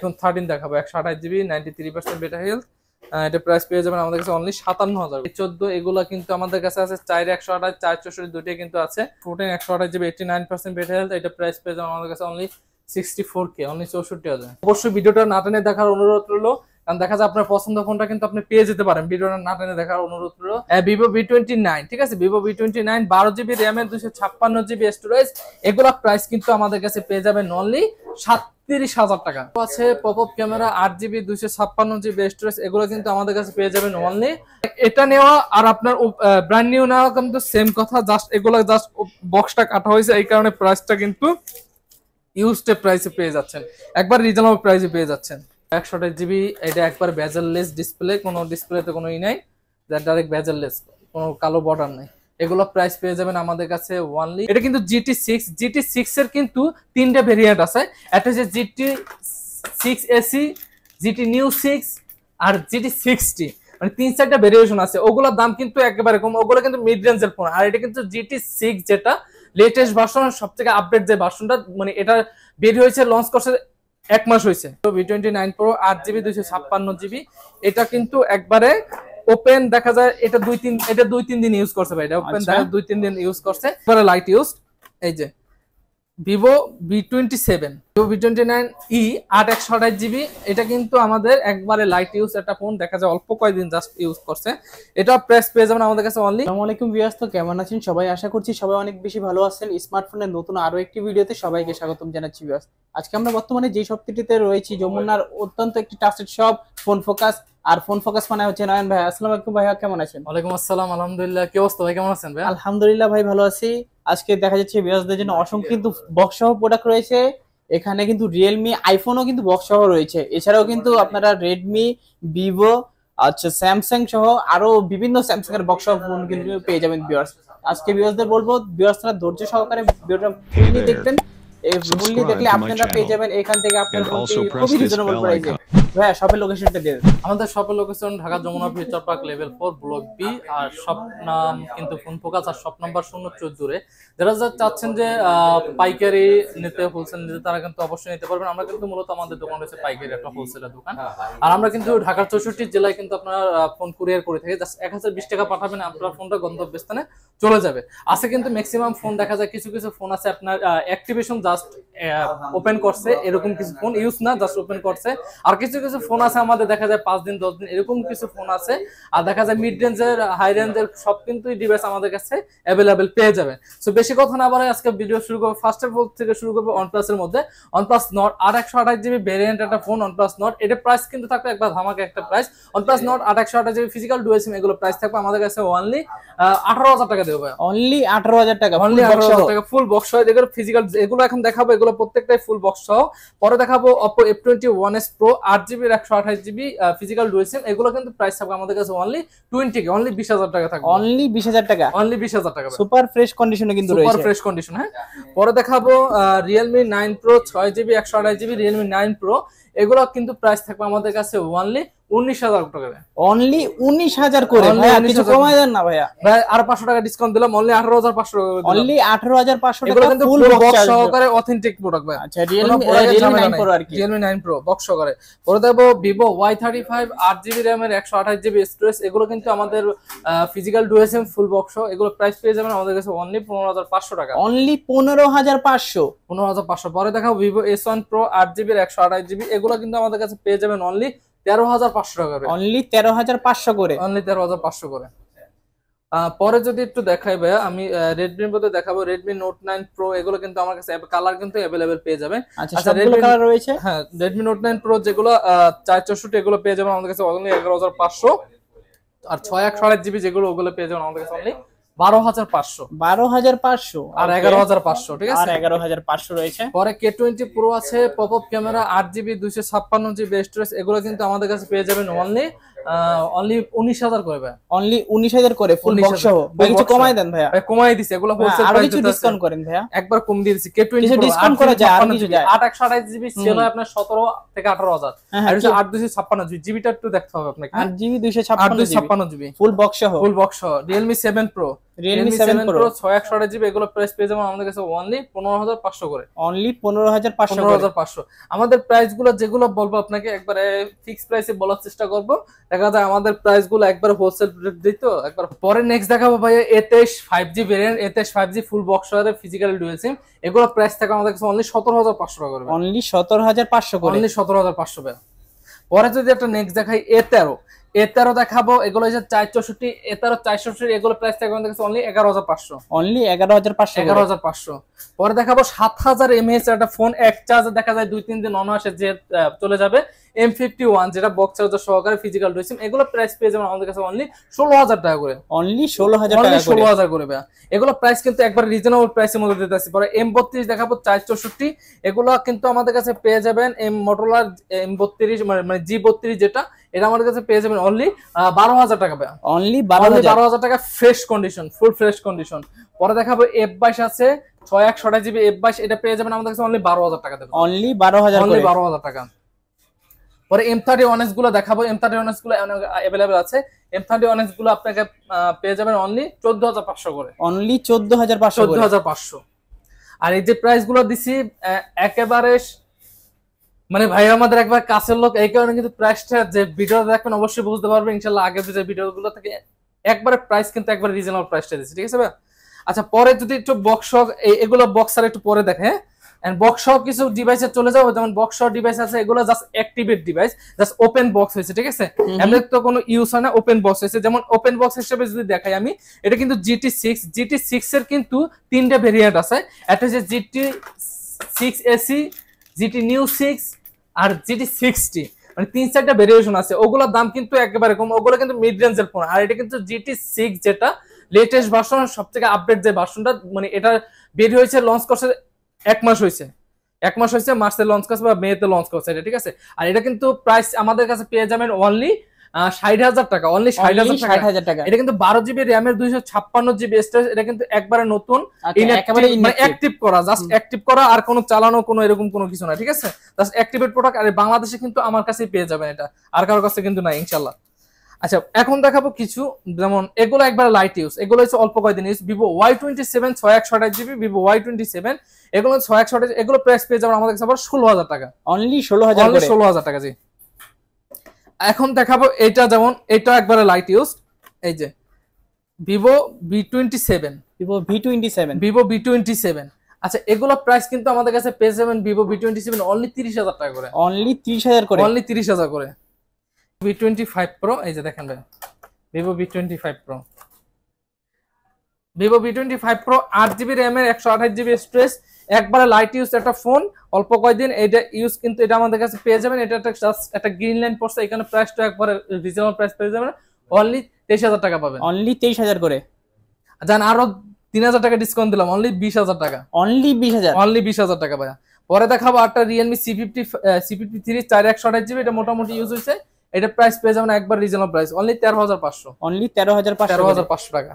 এখন 13 দেখাবো 128 জিবি 93% বেটা হেলথ। এটা প্রাইস পেয়ে যাবেন আমাদের কাছে অনলি 57,000। 14 এগুলো কিন্তু আমাদের কাছে আছে 4 128 4 64 দুটোই কিন্তু আছে। 14 128 জিবি 89% বেটা হেলথ, এটা প্রাইস পেয়ে যাবেন আমাদের কাছে অনলি 64K, অনলি 64,000। অবশ্যই ভিডিওটা না টেনে দেখার অনুরোধ রইলো, কারণ দেখা যায় আপনার পছন্দ ফোনটা কিন্তু আপনি পেয়ে যেতে পারেন। ভিডিওটা না টেনে দেখার অনুরোধ রইলো। ভিভো V29, ঠিক আছে, ভিভো V29 12GB র্যাম এর 256GB স্টোরেজ, এগুলা প্রাইস কিন্তু আমাদের কাছে পেয়ে যাবেন অনলি 37,000 টাকা। আছে popup camera 8GB 256GB storage, এগুলো কিন্তু আমাদের কাছে পেয়ে যাবেন অনলি। এটা নেওয়া আর আপনার ব্র্যান্ড নিউ নেওয়া কিন্তু সেম কথা, জাস্ট এগুলো জাস্ট বক্সটা কাটা হয়েছে, এই কারণে প্রাইসটা কিন্তু ইউজড প্রাইসে পেয়ে যাচ্ছেন, একবার রিজনেবল প্রাইসে পেয়ে যাচ্ছেন। 128GB, এটা একবার বেজেললেস ডিসপ্লে, কোনো ডিসপ্লেতে কোনো ই নাই, ডাইরেক্ট বেজেললেস, কোনো কালো বর্ডার নাই। এগুলো প্রাইস পেয়ে যাবেন আমাদের কাছে অনলি। এটা কিন্তু GT6 এর কিন্তু 3টা ভেরিয়েন্ট আছে। একটা হচ্ছে GT6 AC, GT New 6 আর GT60, মানে 3-4টা ভেরিয়েশন আছে। ওগুলোর দাম কিন্তু একেবারে কম, ওগুলো কিন্তু মিড রেঞ্জের ফোন। আর এটা কিন্তু GT6 যেটা লেটেস্ট ভার্সন, সবথেকে আপডেট যে ভার্সনটা, মানে এটা বের হয়েছে, লঞ্চ করছে 1 মাস হয়েছে। তো V29 Pro 8GB 256GB, এটা কিন্তু একবারে ওপেন দেখা যায়, এটা 2-3 দিন ইউজ করছে ভাই, এটা ওপেন দেখা 2-3 দিন ইউজ করছে, একবারে লাইট ইউজ। এই যে Vivo V27, Vivo V29e 8/128GB, এটা কিন্তু আমাদের একবারে লাইট ইউজ একটা ফোন, দেখা যায় অল্প কয়েকদিন জাস্ট ইউজ করছে। এটা প্রাইস পেয়ে যাবেন আমাদের কাছে অনলি। আসসালামু আলাইকুম ভিউয়ার্স, তো কেমন আছেন সবাই? আশা করছি সবাই অনেক বেশি ভালো আছেন। স্মার্টফোনের নতুন আরো একটি ভিডিওতে সবাইকে স্বাগতম জানাচ্ছি ভিউয়ার্স। আজকে আমরা বর্তমানে যে শপটিতে রয়েছি, যমুনার অত্যন্ত একটি ট্রাস্টেড শপ ফোন ফোকাস। আর ফোন ফোকাস মানে হচ্ছে নয়ন ভাই। আসসালামু আলাইকুম ভাইয়া, কেমন আছেন? ওয়ালাইকুম আসসালাম, আলহামদুলিল্লাহ। কি অবস্থা ভাই, কেমন আছেন ভাই? আলহামদুলিল্লাহ ভাই, ভালো আছি। আজকে দেখা যাচ্ছে ভিউয়ার্সদের জন্য অসংখ্য কিন্তু বক্স সহ প্রোডাক্ট রয়েছে। এখানে কিন্তু রিয়েলমি, আইফোনও কিন্তু বক্স সহ রয়েছে। এছাড়াও কিন্তু আপনারা রেডমি, ভিভো, আচ্ছা স্যামসাং সহ আরো বিভিন্ন স্যামসাং এর বক্স সহ ফোন কিন্তু পেয়ে যাবেন ভিউয়ার্স। আজকে ভিউয়ার্সদের বলবো ভিউয়ার্সরা ধৈর্য সহকারে ভিডিওটা ফুললি দেখবেন। এই ফুললি দেখলে আপনারা পেয়ে যাবেন এখান থেকে আপনার ফোনটি খুবই রিজনেবল প্রাইসে। ভাইয়া শপের লোকেশনটা দিয়ে দেন। আমাদের শপের location Dhaka Jamuna future park level 4 block B, আর শপ নাম কিন্তু ফোন ফোকাস, আর শপ নাম্বার 014। যারা চাচ্ছেন যে পাইকারি নিতে, হোলসেল নিতে, তারা কিন্তু অবশ্যই নিতে পারবেন। আমরা কিন্তু মূলত আমাদের দোকান রয়েছে পাইকারি একটা হোলসেলের দোকান, আর আমরা কিন্তু ঢাকার 64 জেলায় কিন্তু আপনার ফোন কুরিয়ার করে থাকি। জাস্ট 1020 টাকা পাঠাবেন, আপনার ফোনটা গন্তব্যস্থানে চলে যাবে। আছে কিন্তু ম্যাক্সিমাম ফোন দেখা যায়, কিছু কিছু ফোন আছে আপনার অ্যাক্টিভেশন জাস্ট ওপেন করছে, এরকম কিছু ফোন ইউজ না, জাস্ট ওপেন করছে। আর কিছু কিছু ফোন আছে আমাদের দেখা যায় 5 দিন 10 দিন এরকম কিছু ফোন আছে। আর দেখা যায় মিড রেঞ্জের, হাই রেঞ্জের সব কিন্তু ডিভাইস আমাদের কাছে অ্যাভেলেবেল পেয়ে যাবেন। সো বেশি কথা না বলে আজকে ভিডিও শুরু করব। ফার্স্ট অফ অল থেকে শুরু করব OnePlus এর মধ্যে। OnePlus Nord 8/128GB ভেরিয়েন্ট একটা ফোন, OnePlus Nord। এটা প্রাইস কিন্তু থাকবে একবার ধামাকা একটা price. OnePlus Nord 8/128GB physical dual sim, এগুলো প্রাইস থাকবে আমাদের কাছে অনলি 18,000 টাকা দেব ভাই। অনলি 18,000 টাকা, অনলি 18,000 টাকা ফুল বক্স সহ। এগুলো ফিজিক্যাল, এগুলো এখন দেখাবো, এগুলো প্রত্যেকটাই ফুল বক্স সহ। পরে দেখাবো Oppo F21s Pro 8GB 128GB physical dual sim, এগুলো কিন্তু প্রাইস থাকবে আমাদের কাছে অনলি 20K, অনলি 20,000 টাকা থাকবে। অনলি 20,000 টাকা, অনলি 20,000 টাকা, সুপার ফ্রেশ কন্ডিশনে কিন্তু রয়েছে, সুপার ফ্রেশ কন্ডিশন। হ্যাঁ, পরে দেখাবো Realme 9 Pro 6GB 128GB Realme 9 Pro, এগুলো কিন্তু প্রাইস থাকবে আমাদের কাছে অনলি 19,000 টাকা। অনলি 19,000 করে। ভাইয়া কিছু কমাই দেন না ভাইয়া। ভাই আর 500 টাকা ডিসকাউন্ট দিলাম, অনলি 18,500 টাকা। অনলি 18,500 টাকা, এগুলো কিন্তু ফুল বক্স সহকারে অথেন্টিক প্রোডাক্ট ভাই। আচ্ছা, Realme 9 Pro আর কি, Realme 9 Pro বক্স সহকারে। পরে দেবো Vivo Y35 8GB RAM এর 128GB স্টোরেজ, এগুলো কিন্তু আমাদের ফিজিক্যাল ডুয়াল সিম ফুল বক্স, এগুলো প্রাইস পেয়ে যাবেন আমাদের কাছে অনলি 15,500 টাকা। অনলি 15,500। 15,500। পরে দেখাবো Vivo S1 Pro 8GB 128GB, এগুলো কিন্তু আমাদের কাছে পেয়ে যাবেন অনলি 13,500 টাকা করে। অনলি 13,500 করে, অনলি 13,500 করে। পরে যদি একটু দেখাই ভাইয়া, আমি রেডমির মধ্যে দেখাবো Redmi Note 9 Pro, এগুলো কিন্তু আমার কাছে কালার কিন্তু अवेलेबल পেয়ে যাবেন। আচ্ছা সবগুলো কালার রয়েছে। হ্যাঁ, Redmi Note 9 Pro যেগুলো 464 এগুলো পেয়ে যাবেন আমাদের কাছে অনলি 11,500। আর 6/128GB যেগুলো, ওগুলো পেয়ে যাবেন আমাদের কাছে অনলি 12,500। 12,500 আর 11,500, ঠিক আছে, আর 11,500 রয়েছে। পরে K20 Pro আছে popup camera 8GB 256GB storage, এগুলো কিন্তু আমাদের কাছে পেয়ে যাবেন অনলি 19,000 করে ভাই। অনলি 19,000 করে ফুল বক্স সহ। ভাই কিছু কমাই দেন ভাইয়া। ভাই কমাই দিছি, এগুলো হোলসেল প্রাইস, প্রাইস কিছু ডিসকাউন্ট করেন ভাইয়া। একবার কম দিয়ে দিছি। K20 কিছু Pro ডিসকাউন্ট করা যায়, আর কিছু যায়। 8/128GB সেল হয় আপনার 17 থেকে 18,000। আর হচ্ছে 8/256GB, জিবিটা একটু দেখতে হবে আপনাকে। 8GB 256GB ফুল বক্স সহ, ফুল বক্স সহ। Realme 7 Pro Realme 7 Pro 6128 GB এগুলো প্রাইস পেয়ে যাবেন আমাদের কাছে অনলি 15500 করে। অনলি 15500 করে। 15500। আমাদের প্রাইস গুলো যেগুলো বলবো আপনাকে একবারে ফিক্স প্রাইসে বলার চেষ্টা করব, দেখা যায় আমাদের প্রাইস গুলো একবার হোলসেল রেট দিই তো একবার। পরে নেক্সট দেখাবো ভাই A23 5G variant, A23 5G full box সহ ফিজিক্যাল ডুয়াল সিম, এগুলো প্রাইস থাকে আমাদের কাছে অনলি 17500 টাকা করে। অনলি 17500 করে। অনলি 17500 টাকা। পরে যদি একটা নেক্সট দেখাই A13 দেখাবো, এগুলো হচ্ছে 464, A13 464, এগুলো প্রাইস থাকবে আমাদের কাছে অনলি 11500। অনলি 11500 11500। পরে দেখাবো 7000 mAh একটা ফোন, এক চার্জে দেখা যায় 2-3 দিন অন আসে যে চলে যাবে, M51 যেটা বক্স চার্জার সহকারে ফিজিক্যাল ডুয়াল সিম, এগুলো প্রাইস পেয়ে যাবেন আমাদের কাছে অনলি 16000 টাকা করে। অনলি 16000 টাকা করে। 16000 করে ভাই। এগুলো প্রাইস কিন্তু একবার রিজনেবল প্রাইসের মধ্যে দিতেছি। পরে M32 দেখাবো 464, এগুলো কিন্তু আমাদের কাছে পেয়ে যাবেন মোটরোলা M32 মানে G32 যেটা, এটা আমাদের কাছে পেয়ে যাবেন অনলি 12000 টাকা ভাই। অনলি 12000 টাকা fresh condition, full fresh condition. পরে দেখাবো F22 আছে 6128 জিবি F22, এটা পেয়ে যাবেন আমাদের কাছে অনলি 12000 টাকা দেবেন। অনলি 12000 করে। অনলি 12000 টাকা। পরে M31s গুলো দেখাবো, M31s গুলো अवेलेबल আছে। M31s গুলো আপনাকে পেয়ে যাবেন অনলি 14500 করে। অনলি 14500 করে। 14500। আর এই যে প্রাইস গুলো দিছি একেবারে মানে ভাই আমাদের একবার কাছের লোক, এই কারণে কিন্তু প্রাইসটা যে ভিডিও দেখবেন অবশ্যই বুঝতে পারবেন ইনশাআল্লাহ। আগের যে ভিডিওগুলো থেকে একবারে প্রাইস কিন্তু একবার রিজনেবল প্রাইসটা দিছি, ঠিক আছে ভাই? আচ্ছা পরে যদি একটু বক্স এগুলো বক্সার একটু পরে দেখে, এন্ড বক্স সহ কিছু ডিভাইসে চলে যাবো, যেমন বক্স সহ ডিভাইস আছে, এগুলো just activate device, just open box হয়েছে, ঠিক আছে? এমনি তো কোনো ইউজ হয় না, ওপেন বক্স হয়েছে। যেমন ওপেন বক্স হিসেবে যদি দেখাই আমি, এটা কিন্তু GT6 এর কিন্তু 3টা ভেরিয়েন্ট আছে। একটা হচ্ছে GT6AC, GT New 6 আর GT60, মানে 3-4টা ভেরিয়েশন আছে। ওগুলোর দাম কিন্তু একেবারে কম, ওগুলো কিন্তু মিড রেঞ্জের ফোন। আর এটা কিন্তু GT6 যেটা লেটেস্ট ভার্সন, সবথেকে আপডেট যে ভার্সনটা, মানে এটা বের হয়েছে, লঞ্চ করছে 1 মাস হয়েছে, মার্চে লঞ্চ করছে বা মেতে লঞ্চ করছে এটা, ঠিক আছে? আর এটা কিন্তু প্রাইস আমাদের কাছে পেয়ে যাবেন অনলি 60000 টাকা। অনলি 60000 টাকা। এটা কিন্তু 12GB র্যামের 256GB স্টোরেজ, এটা কিন্তু একবারে নতুন, একেবারে অ্যাক্টিভ করা, জাস্ট অ্যাক্টিভ করা, আর কোনো চালানো কোনো এরকম কোনো কিছু না, ঠিক আছে? Just activate product. আর বাংলাদেশে কিন্তু আমার কাছেই পেয়ে যাবেন, এটা আর কারোর কাছে কিন্তু না ইনশাআল্লাহ। আচ্ছা এখন দেখাবো কিছু, যেমন এগুলো একবার লাইট ইউজ, এগুলো হচ্ছে অল্প কয়েকদিন use. Vivo Y27 6128GB, Vivo Y27, এগুলো 6128, এগুলো প্রাইস পেয়ে যাবেন আমাদের কাছে আবার 16000 টাকা। অনলি 16000 করে। 16000 টাকা জি। এখন দেখাবো এটা, যেমন এটা একবারে লাইট ইউজ, এই যে Vivo V27, Vivo V27। আচ্ছা এগুলো প্রাইস কিন্তু আমাদের কাছে পেয়ে যাবেন Vivo V27 অনলি 30000 টাকা করে। অনলি 30000 করে। অনলি 30000 করে। V25 Pro, এই যে দেখেন ভাই, Vivo V25 Pro, Vivo V25 Pro 8GB RAM এর 128GB স্টোরেজ, একবারে লাইট ইউজ একটা ফোন, অল্প কয়েকদিন এটা ইউজ, কিন্তু এটা আমাদের কাছে পেয়ে যাবেন। এটা একটা গ্রিন লাইন পড়ছে, এখানে প্রাইসটা একবারে রিজনেবল প্রাইস পেয়ে যাবেন, অনলি 23000 টাকা পাবেন। অনলি 23000 করে। জান আরো 3000 টাকা ডিসকাউন্ট দিলাম, অনলি 20000 টাকা। অনলি 20000। অনলি 20000 টাকা ভাই। পরে দেখাবো একটা Realme C53 4128GB, এটা মোটামুটি ইউজ হয়েছে, এটা প্রাইস পেয়ে যাবেন একবার রিজনেবল প্রাইস, অনলি 13500। অনলি 13500 টাকা।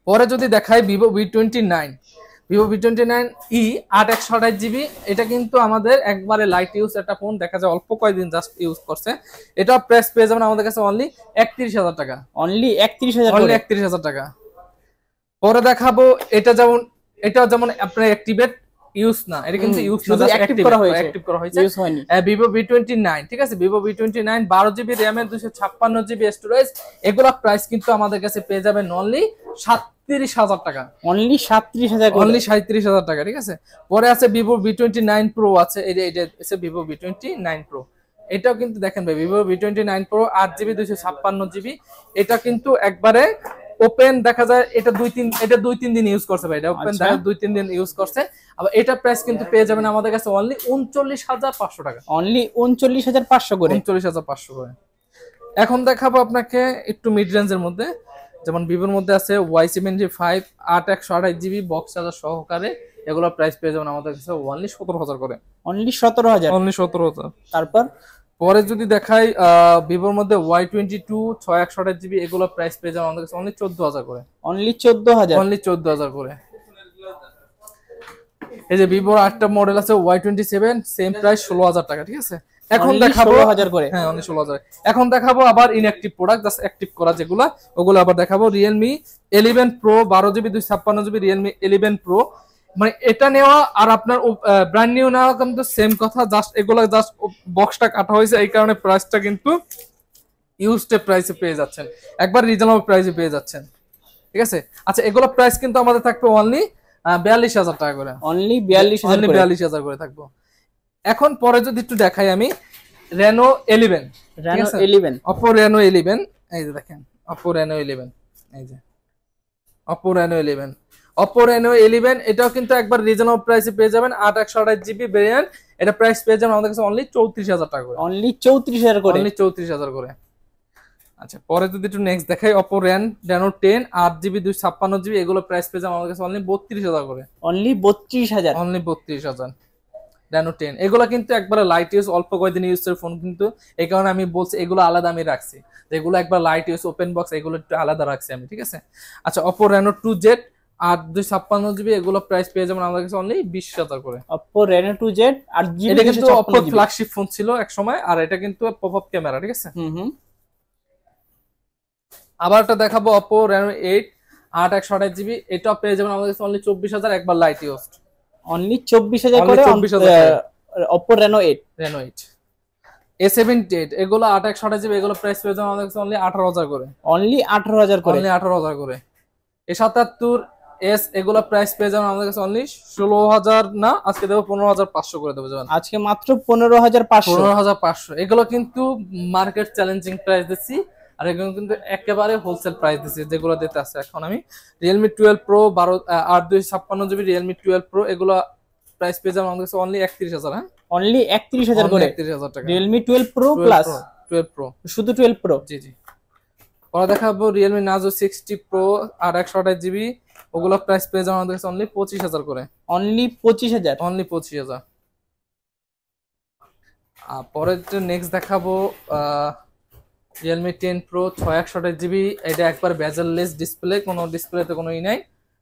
পরে যদি দেখাই Vivo V29, Vivo V29e 8128GB, এটা কিন্তু আমাদের একবারে লাইট ইউজ একটা ফোন, দেখা যায় অল্প কয়েকদিন জাস্ট ইউজ করছে, এটা প্রাইস পেয়ে যাবেন আমাদের কাছে অনলি 31000 টাকা। অনলি 31000 অনলি 31000 টাকা। পরে দেখাবো এটা যেমন আপনার অ্যাক্টিভেট ইউজ না, এটা কিন্তু ইউজ শুধু অ্যাক্টিভ করা হয়েছে, ইউজ হয়নি। Vivo V29, ঠিক আছে? Vivo V29 12GB RAM এর 256GB স্টোরেজ, এগুলা প্রাইস কিন্তু আমাদের কাছে পেয়ে যাবেন অনলি 37000 টাকা। অনলি 37000 করে। অনলি 37000 টাকা, ঠিক আছে? পরে আছে Vivo V29 Pro আছে, এটা আছে Vivo V29 Pro, এটাও কিন্তু দেখেন ভাই Vivo V29 Pro 8GB 256GB, এটা কিন্তু একবারে ওপেন, দেখা যায় এটা 2-3 দিন ইউজ করছে ভাই, এটা ওপেন দেখা 2-3 দিন ইউজ করছে। আবার এটা প্রাইস কিন্তু পেয়ে যাবেন আমাদের কাছে অনলি 39500 টাকা। অনলি 39500 করে। 39500 করে। এখন দেখাবো আপনাকে একটু মিড রেঞ্জের মধ্যে, যেমন Vivoর মধ্যে আছে Y75 8128GB বক্স চার্জার সহকারে, এগুলো প্রাইস পেয়ে যাবেন আমাদের কাছে অনলি 17000 করে। অনলি 17000। অনলি 17000। তারপর পরে যদি দেখাই Vivoর মধ্যে Y22 6128GB, এগুলো প্রাইস পেয়ে যাবেন আমাদের কাছে অনলি 14000 করে। অনলি 14000। অনলি 14000 করে। এই যে Vivoর আরেকটা মডেল আছে Y27, সেম প্রাইস 16000 টাকা, ঠিক আছে? এখন দেখাবো 16,000 করে। হ্যাঁ অনলি 16,000। এখন দেখাবো আবার ইনঅ্যাক্টিভ প্রোডাক্ট, জাস্ট অ্যাক্টিভ করা যেগুলো ওগুলো আবার দেখাবো। Realme 11 Pro 12GB 256GB Realme 11 Pro, মানে এটা নেওয়া আর আপনার ব্র্যান্ড নিউ নেওয়া কিন্তু সেম কথা, জাস্ট এগুলো জাস্ট বক্সটা কাটা হয়েছে, এই কারণে প্রাইসটা কিন্তু ইউজড প্রাইসে পেয়ে যাচ্ছেন, একবার রিজনেবল প্রাইসে পেয়ে যাচ্ছেন, ঠিক আছে। আচ্ছা এগুলো প্রাইস কিন্তু আমাদের থাকবে অনলি 42,000 টাকা করে, অনলি 42,000 করে। 42,000 করে থাকবো। এখন পরে যদি একটু দেখাই আমি Reno 11, Reno 11, Oppo Reno 11, এই যে দেখেন Oppo Reno 11, এই যে Oppo Reno 11, Oppo Reno 11 এটাও কিন্তু একবার রিজনেবল প্রাইসে পেয়ে যাবেন, 8/128GB ভেরিয়েন্ট, এটা প্রাইস পেয়ে যাবেন আমাদের কাছে অনলি 34,000 টাকা করে, অনলি 34,000 করে, অনলি 34,000 করে। আচ্ছা পরে যদি একটু নেক্সট দেখাই Oppo Reno 10 8GB 256GB, এগুলো প্রাইস পেয়ে যাবেন আমাদের কাছে অনলি 32,000 করে, অনলি 32,000, অনলি 32,000 Reno 10। এগুলো কিন্তু একবারে লাইট ইউজ, অল্প কয়েকদিন ইউজের ফোন কিন্তু, এই কারণে আমি বলছি এগুলো আলাদা আমি রাখছি, যেগুলো একবার লাইট ইউজ ওপেন বক্স এগুলো একটু আলাদা রাখছি আমি, ঠিক আছে। আচ্ছা Oppo Reno 2Z 8/256GB, এগুলো প্রাইস পেয়ে যাবেন আমাদের কাছে অনলি 20,000 করে। Oppo Reno 2Z 8GB, এটা কিন্তু Oppo ফ্ল্যাগশিপ ফোন ছিল এক সময়, আর এটা কিন্তু পপআপ ক্যামেরা, ঠিক আছে। আবার একটা দেখাবো Oppo Reno 8 8/128GB, এটাও পেয়ে যাবেন আমাদের কাছে অনলি 24,000 একবার লাইট ইউজ, অনলি 24,000 করে। 24,000 Oppo Reno 8, Reno 8 A78 এগুলো 8/128GB, এগুলো প্রাইস পেয়ে যাবেন আমাদের কাছে অনলি 18,000 করে, অনলি 18,000 করে, অনলি 18,000 করে। A77s এগুলো প্রাইস পেয়ে যাবেন আমাদের কাছে অনলি 16,000 না, আজকে দেবো 15,500 করে দেবো যাবেন, আজকে মাত্র 15,500, 15,500। এগুলো কিন্তু মার্কেট চ্যালেঞ্জিং প্রাইস দিচ্ছি, আর এগুলো কিন্তু একেবারে হোলসেল প্রাইস দিচ্ছি যেগুলো দিতে আছে। এখন আমি Realme 12 Pro 8/256GB Realme 12 Pro, এগুলো প্রাইস পেয়ে যাবেন আমাদের কাছে অনলি 31,000, হ্যাঁ অনলি 31,000 করে, 31,000 টাকা। Realme 12 Pro Plus, 12 Pro, শুধু 12 Pro। জি জি। পরে দেখাবো Realme Narzo 60 Pro 8/128GB, ওগুলো প্রাইস পেয়ে যাবেন আমাদের কাছে অনলি 25,000 করে, অনলি 25,000, অনলি 25,000। আর পরে নেক্সট দেখাবো Realme 10 Pro 6/128GB, এটা একবার বেজেললেস ডিসপ্লে, কোনো ডিসপ্লেতে কোনো নাই,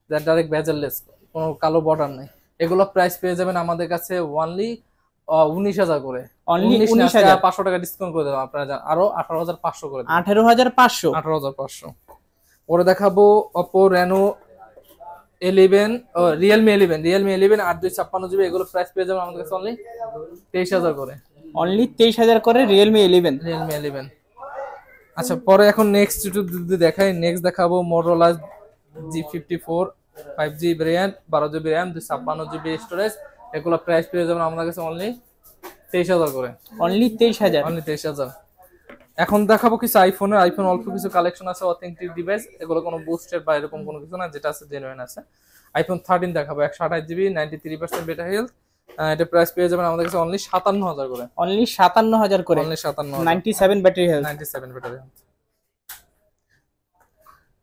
ডাইরেক্ট বেজেললেস, কোনো কালো বর্ডার নাই, এগুলো প্রাইস পেয়ে যাবেন আমাদের কাছে অনলি 19,000 করে, অনলি 19,000, 500 টাকা ডিসকাউন্ট করে দেবো আপনারা, আরো 18,500 করে, 18,500, 18,500। পরে দেখাবো Oppo Reno 11 Realme 11 8/256GB, এগুলো প্রাইস পেয়ে যাবেন আমাদের কাছে অনলি 23,000 করে, অনলি 23,000 করে Realme 11, Realme 11। আচ্ছা পরে এখন নেক্সট যদি দেখাই, নেক্সট দেখাবো Motorola G54 5G variant 12GB RAM 256GB storage, এগুলো প্রাইস পেয়ে যাবেন আমাদের কাছে অনলি 23,000 করে, অনলি 23,000, অনলি 23,000। এখন দেখাবো কিছু আইফোন অল্প কিছু কালেকশন আছে, অথেন্টিক ডিভাইস, এগুলো কোনো বুস্টেড বা এরকম কোনো কিছু না, যেটা আছে জেনুইন আছে। iPhone 13 দেখাবো 128GB 93% বেটা হেলথ, এটা প্রাইস পেয়ে যাবেন আমাদের কাছে অনলি 57,000 করে, অনলি 57,000 করে, only 57,000, 97 battery health, 97 battery health.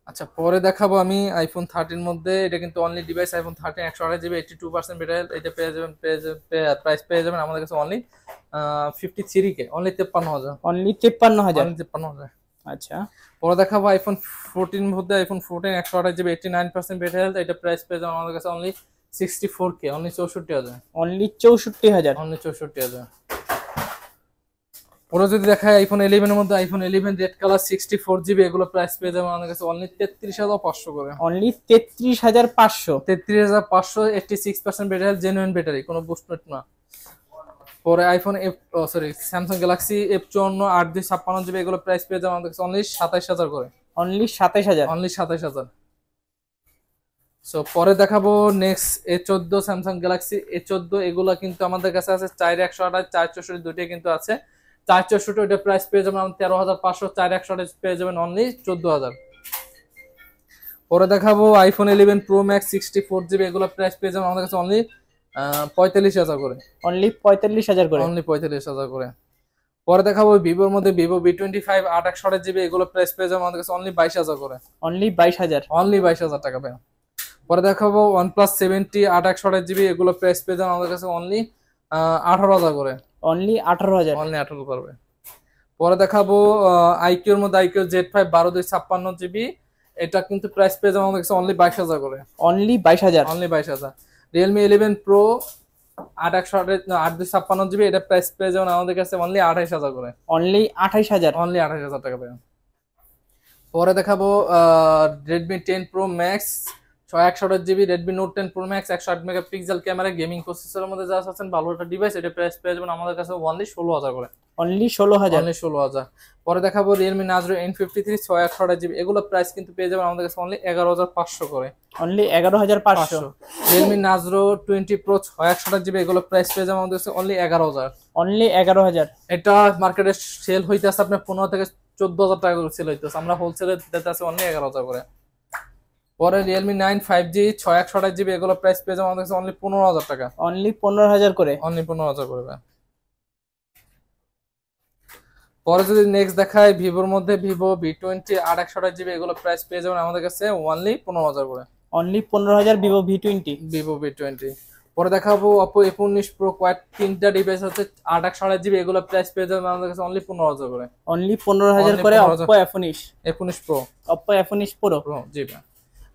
আচ্ছা পরে দেখাবো আমি iPhone 13 মধ্যে, এটা কিন্তু অনলি ডিভাইস iPhone 13 128GB 82% বেটা হেলথ, এটা পেয়ে যাবেন প্রাইস পেয়ে যাবেন আমাদের কাছে অনলি 53K, অনলি 53,000, অনলি 53,000, 53,000। আচ্ছা পরে দেখাবো iPhone 14 মধ্যে iPhone 14 128GB 89% বেটা হেলথ, এটা প্রাইস পেয়ে যাবেন আমাদের কাছে only 64K, only 64,000, only 64,000, only 64,000। পরে যদি দেখায় iPhone 11 এর মধ্যে iPhone 11 রেড কালার 64GB, এগুলো প্রাইস পেয়ে যাবেন আমাদের কাছে অনলি 33,500 করে, অনলি 33,500, 33,500, 86% ব্যাটারি, জেনুইন ব্যাটারি, কোনো বুস্ট না। পরে Samsung Galaxy F54 8/256GB, এগুলো প্রাইস পেয়ে যাবেন আমাদের কাছে অনলি 27,000 করে, অনলি 27,000, অনলি 27,000। সো পরে দেখাবো next A14 Samsung Galaxy A14, এগুলো কিন্তু আমাদের কাছে আছে 4/128 4/64 দুটোই কিন্তু আছে, 4/64 ওটা প্রাইস পেয়ে যাবেন 13,500, 4/128 পেয়ে যাবেন অনলি 14,000। পরে দেখাবো iPhone 11 Pro Max 64GB, এগুলো প্রাইস পেয়ে যাবেন আমাদের কাছে অনলি 45,000 করে, অনলি 45,000 করে, অনলি 45,000 করে। পরে দেখাবো Vivoর মধ্যে Vivo V25 8/128GB, এগুলো প্রাইস পেয়ে যাবেন আমাদের কাছে অনলি 22,000 করে, অনলি 22,000, অনলি 22,000 টাকা ভাই। পরে দেখাবো OnePlus 70 8/128GB, এগুলো প্রাইস পেয়ে যাবেন আমাদের কাছে অনলি 18,000 করে, অনলি 18,000, অনলি 18 করবে। পরে দেখাবো iQর মধ্যে iQOO Z5 12/256GB, এটা কিন্তু প্রাইস পেয়ে যাবেন আমাদের কাছে অনলি 22,000 করে, only 22,000, only 22,000। Realme 11 Pro 8/256 GB, এটা প্রাইস পেয়ে যাবেন আমাদের কাছে অনলি 28,000 করে। অনলি 28,000। অনলি 28,000 টাকা পেয়ে। পরে দেখাবো Redmi 10 pro max 6/128 GB, Redmi note 10 pro max 108 megapixel camera, gaming প্রসেসরের মধ্যে যা আছেন ভালো একটা ডিভাইস, এটা প্রাইস পেয়ে যাবেন আমাদের কাছে অনলি 16,000 করে। অনলি 16,000। অনলি 16,000। পরে দেখাবো রিয়েলমি নাজরো N53 6/128 জিবি, এগুলো প্রাইস কিন্তু পেয়ে যাবেন আমাদের কাছে অনলি 11,500 করে। অনলি 11,500। রিয়েলমি নাজরো 20 প্রো 6/128 জিবি, এগুলো প্রাইস পেয়ে যাবেন আমাদের কাছে অনলি 11,000। অনলি 11,000। এটা মার্কেটে সেল হইতেছে আপনার 15 থেকে 14,000 টাকা করে সেল হইতেছে, আমরা হোলসেলে দিতে আছে অনলি 11,000 করে। পরে রিয়েলমি 9 5G 6/128 জিবি, এগুলো প্রাইস পেয়ে যাবেন আমাদের কাছে অনলি 15,000 টাকা। অনলি 15,000 করে। অনলি 15,000 করে। পরে যদি নেক্সট দেখায় ভিভোর মধ্যে ভিভো V20 8/128 জিবি, এগুলো প্রাইস পেয়ে যাবেন আমাদের কাছে অনলি 15,000 করে। Only 15,000 Vivo V20। Vivo V20। পরে দেখাবো Oppo F19 Pro কোয়াড, তিনটা ডিভাইস হচ্ছে 8/128 জিবি, এগুলো প্রাইস পেয়ে যাবেন আমাদের কাছে অনলি 15,000 করে। অনলি 15,000 করে। Oppo F19 Pro। Oppo F19 Pro জি ভাই।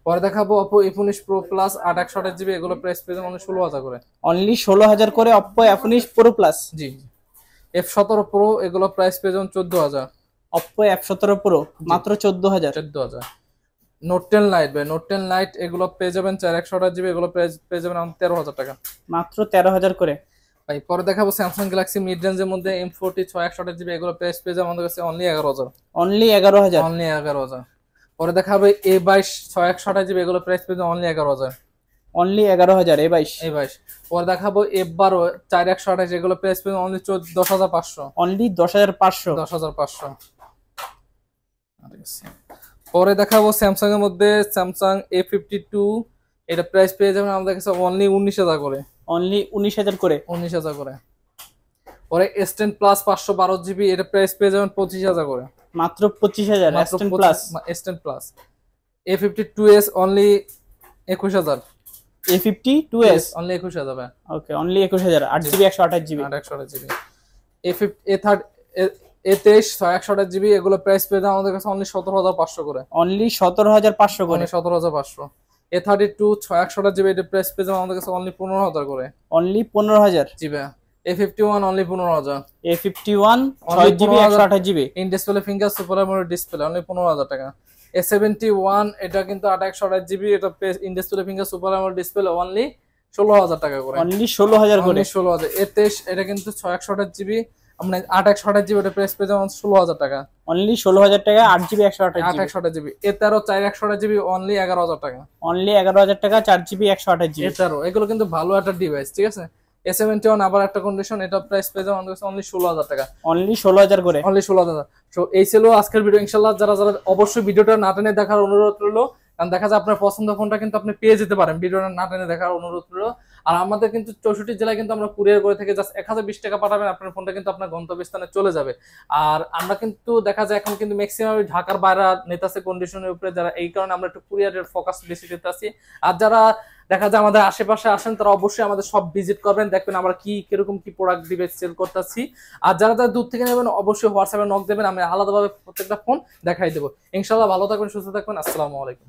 পরে দেখাবো Oppo F19 Pro Plus 8/128 GB, এগুলো প্রাইস পেয়ে যাবেন অনলি 16,000 করে। অনলি 16,000 করে Oppo F19 Pro Plus। জি। F17 Pro, এগুলো প্রাইস পেয়ে যাবেন 14,000। Oppo F17 Pro মাত্র 14,000। নোট 10 লাইট ভাই, নোট 10 লাইট এগুলো পেয়ে যাবেন 4/128 জিবি, এগুলো প্রাইস পেয়ে যাবেন 13,000 টাকা। মাত্র 13,000 করে ভাই। পরে দেখাবো Samsung Galaxy মিড রেঞ্জের মধ্যে M40 6/128 জিবি, এগুলো প্রাইস পেয়ে যাবেন আমাদের কাছে অনলি 11,000। অনলি 11,000। অনলি 11,000। পরে দেখাবো A22 6/128 জিবি, এগুলো প্রাইস পেয়ে যাবেন অনলি 11,000। Only 11,000 A22। পরে দেখাবো F12 4/128, এগুলো প্রাইস পেয়ে যাবেন অনলি 10,500। অনলি 10,500। 10,500। পরে দেখাবো স্যামসাং এর মধ্যে স্যামসাং A52, এটা প্রাইস পেয়ে যাবেন আমাদের কাছে অনলি 19,000 করে। অনলি 19,000 করে। 19,000 করে। পরে S10 প্লাস 512 জিবি, এটা প্রাইস পেয়ে যাবেন 25,000 করে। মাত্র 25,000 S10 plus. S10 plus. A52s only 21,000। A52s only 21,000 ভাই। Okay, only 21,000 8GB 128GB। 8/128 GB. A23 6/128 GB, এগুলো প্রাইস পেয়ে যাবেন আমাদের কাছে অনলি 17,500 করে। অনলি 17,500 করে। 17,500। A32 6/128 জিবি, এটা প্রাইস পেয়ে যাবেন আমাদের কাছে অনলি 15,000 করে। অনলি 15,000। জি ভাই। A51 only 15,000। A51 6GB 128GB। In display finger super AMOLED display only 15,000 টাকা। A71, এটা কিন্তু 8/128 জিবি, এটা in display finger super AMOLED display only 16,000 টাকা করে। অনলি 16,000 করে। 16,000। A23, এটা কিন্তু 6/128 জিবি, আপনি 8/128 জিবি, এটা প্রাইস পেয়ে যাবেন 16,000 টাকা। অনলি 16,000 টাকা 8GB 128GB। 8/128 GB. A13 4/128 GB, only 11,000 টাকা। অনলি 11,000 টাকা 4GB 128GB। A13, এগুলো কিন্তু ভালো একটা ডিভাইস, ঠিক আছে। A71 আবার একটা কন্ডিশন, এটা প্রাইস পেয়ে যাবেন আমাদের কাছে অনলি 16,000 টাকা। অনলি 16,000 করে। অনলি 16,000। সো এই ছিল আজকের ভিডিও। ইনশাআল্লাহ যারা যারা অবশ্যই ভিডিওটা না টেনে দেখার অনুরোধ রইলো, কারণ দেখা যায় আপনার পছন্দ ফোনটা কিন্তু আপনি পেয়ে যেতে পারেন, ভিডিওটা না টেনে দেখার অনুরোধ রইলো। আর আমাদের কিন্তু 64 জেলায় কিন্তু আমরা কুরিয়ার করে থেকে জাস্ট 1020 টাকা পাঠাবেন, আপনার ফোনটা কিন্তু আপনার গন্তব্যস্থানে চলে যাবে। আর আমরা কিন্তু দেখা যায় এখন কিন্তু ম্যাক্সিমাম ঢাকার বাইরে নিতেছে কন্ডিশনের উপরে, যারা এই কারণে আমরা একটু কুরিয়ারের ফোকাস বেশি দিতেছি। আর যারা দেখা যায় আমাদের আশেপাশে আসেন, তারা অবশ্যই আমাদের সব ভিজিট করবেন, দেখবেন আমরা কিরকম কি প্রোডাক্ট ডিভাইস সেল করতেছি। আর যারা যারা দূর থেকে নেবেন অবশ্যই হোয়াটসঅ্যাপে নক দেবেন, আমি আলাদাভাবে প্রত্যেকটা ফোন দেখাই দেবো। ইনশাআল্লাহ ভালো থাকবেন, সুস্থ থাকবেন। আসসালামু আলাইকুম।